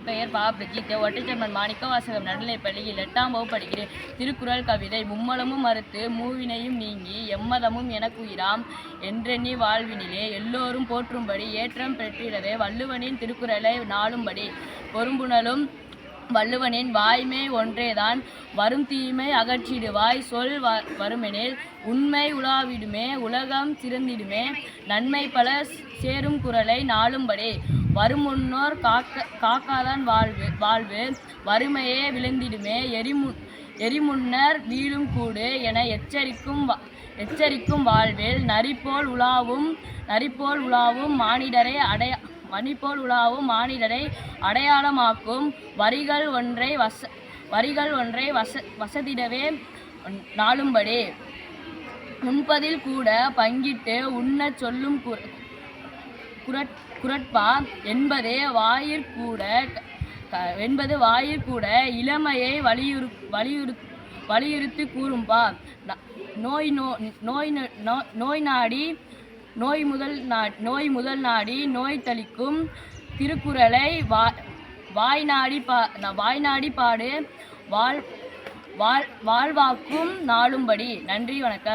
பெயர் பா. பிரஜித். ஒட்டச்செம்மன் மாணிக்கவாசகம் நடுநிலைப்பள்ளியில் 8ஆம் வகுப்பு படிக்கிறேன். திருக்குறள் கவிதை. மும்மலமும் மறுத்து மூவினையும் நீங்கி எம்மதமும் எனக்குயிராம் என்றெண்ணி வாழ்வினிலே எல்லோரும் போற்றும்படி ஏற்றம் பெற்றிடவே வள்ளுவனின் திருக்குறளை நாளும்படி பொரும்புணலும் வள்ளுவனின் வாய்மை ஒன்றேதான் வரும் தீமை அகற்றிடுவாய் சொல் வருமெனில் உண்மை உலாவிடுமே உலகம் சிறந்திடுமே நன்மை பல சேரும் குறளை நாளும்படி வருமுன்னோர் காக்காதான் வாழ்வு வறுமையே விளைந்திடுமே எரிமுன்னர் வீழும் கூடு என எச்சரிக்கும் வாழ்வில் நரிபோல் உலாவும் மானிடரை அடையாளமாக்கும் வரிகள் ஒன்றை வசதிடவே நாளும்படி முன்பதில் கூட பங்கிட்டு உண்ணச் சொல்லும் குறட்பா என்பது வாயிற்கூட இளமையை வலியுறுத்தி கூறும்பா. நோய் முதல் நாடி நோய் தளிக்கும் திருக்குறளை வாய்நாடி பாடு வாழ்வாக்கும் நாளும்படி. நன்றி, வணக்கம்.